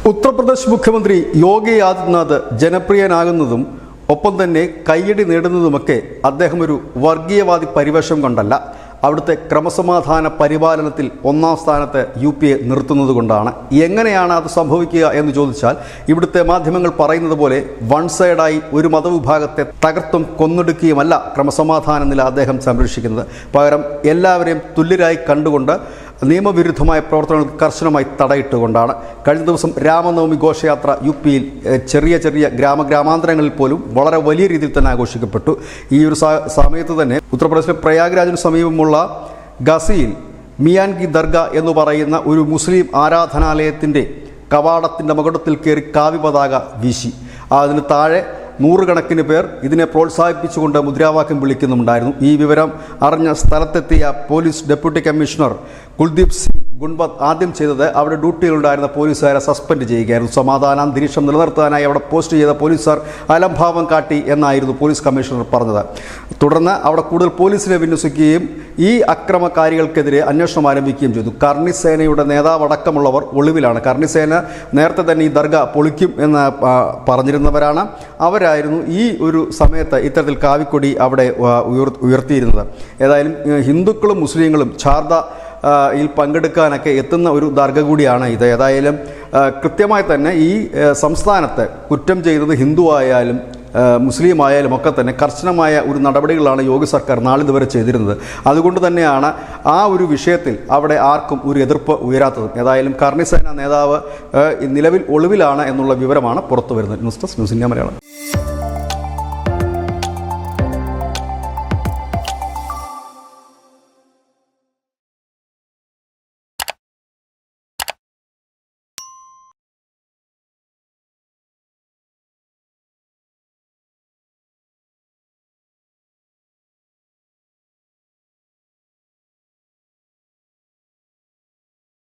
ഉത്തർപ്രദേശ് മുഖ്യമന്ത്രി യോഗി ആദിത്യനാഥ് ജനപ്രിയനാകുന്നതും ഒപ്പം തന്നെ കയ്യടി നേടുന്നതുമൊക്കെ അദ്ദേഹം ഒരു വർഗീയവാദി പരിവേഷം കൊണ്ടല്ല, അവിടുത്തെ ക്രമസമാധാന പരിപാലനത്തിൽ ഒന്നാം സ്ഥാനത്ത് UPയെ നിർത്തുന്നത് കൊണ്ടാണ്. എങ്ങനെയാണ് അത് സംഭവിക്കുക എന്ന് ചോദിച്ചാൽ, ഇവിടുത്തെ മാധ്യമങ്ങൾ പറയുന്നത് പോലെ വൺ സൈഡായി ഒരു മതവിഭാഗത്തെ തകർത്തും കൊന്നൊടുക്കുകയുമല്ല ക്രമസമാധാന നില അദ്ദേഹം സംരക്ഷിക്കുന്നത്. പകരം എല്ലാവരെയും തുല്യരായി കണ്ടുകൊണ്ട് നിയമവിരുദ്ധമായ പ്രവർത്തനങ്ങൾക്ക് കർശനമായി തടയിട്ടുകൊണ്ടാണ്. കഴിഞ്ഞ ദിവസം രാമനവമി ഘോഷയാത്ര UPയിൽ ചെറിയ ചെറിയ ഗ്രാമാന്തരങ്ങളിൽ പോലും വളരെ വലിയ രീതിയിൽ തന്നെ ആഘോഷിക്കപ്പെട്ടു. ഈ ഒരു സമയത്ത് തന്നെ ഉത്തർപ്രദേശിലെ പ്രയാഗ്രാജിന് സമീപമുള്ള ഗസിയിൽ മിയാൻ കി ദർഗ എന്ന് പറയുന്ന ഒരു മുസ്ലിം ആരാധനാലയത്തിൻ്റെ കവാടത്തിൻ്റെ മുകടത്തിൽ കയറി കാവ്യ പതാക വീശി. അതിന് താഴെ നൂറുകണക്കിന് പേർ ഇതിനെ പ്രോത്സാഹിപ്പിച്ചുകൊണ്ട് മുദ്രാവാക്യം വിളിക്കുന്നുണ്ടായിരുന്നു. ഈ വിവരം അറിഞ്ഞ സ്ഥലത്തെത്തിയ police deputy commissioner Kuldeep Singh Gunwat ആദ്യം ചെയ്തത് അവിടെ ഡ്യൂട്ടിയിലുണ്ടായിരുന്ന പോലീസുകാരെ സസ്പെൻഡ് ചെയ്യുകയായിരുന്നു. സമാധാനാന്തരീക്ഷം നിലനിർത്താനായി അവിടെ പോസ്റ്റ് ചെയ്ത പോലീസുകാർ അലംഭാവം കാട്ടി എന്നായിരുന്നു പോലീസ് കമ്മീഷണർ പറഞ്ഞത്. തുടർന്ന് അവിടെ കൂടുതൽ പോലീസിനെ വിന്യസിക്കുകയും ഈ അക്രമകാരികൾക്കെതിരെ അന്വേഷണം ആരംഭിക്കുകയും ചെയ്തു. കർണി സേനയുടെ നേതാവടക്കമുള്ളവർ ഒളിവിലാണ്. കർണി സേന നേരത്തെ തന്നെ ഈ ദർഗ പൊളിക്കും എന്ന് പറഞ്ഞിരുന്നവരാണ്. അവരായിരുന്നു ഈ ഒരു സമയത്ത് ഇത്തരത്തിൽ കാവിക്കൊടി അവിടെ ഉയർത്തിയിരുന്നത്. ഏതായാലും ഹിന്ദുക്കളും മുസ്ലിങ്ങളും ഛാർദ യിൽ പങ്കെടുക്കാനൊക്കെ എത്തുന്ന ഒരു ദർഗ കൂടിയാണ് ഇത്. ഏതായാലും കൃത്യമായി തന്നെ ഈ സംസ്ഥാനത്ത് കുറ്റം ചെയ്തത് ഹിന്ദു ആയാലും മുസ്ലിം ആയാലും ഒക്കെ തന്നെ കർശനമായ ഒരു നടപടികളാണ് യോഗി സർക്കാർ നാളിതുവരെ ചെയ്തിരുന്നത്. അതുകൊണ്ട് തന്നെയാണ് ആ ഒരു വിഷയത്തിൽ അവിടെ ആർക്കും ഒരു എതിർപ്പ് ഉയരാത്തത്. ഏതായാലും കർണി സേന നേതാവ് നിലവിൽ ഒളിവിലാണ് എന്നുള്ള വിവരമാണ് പുറത്തു വരുന്നത്. News desk news India Malayalam.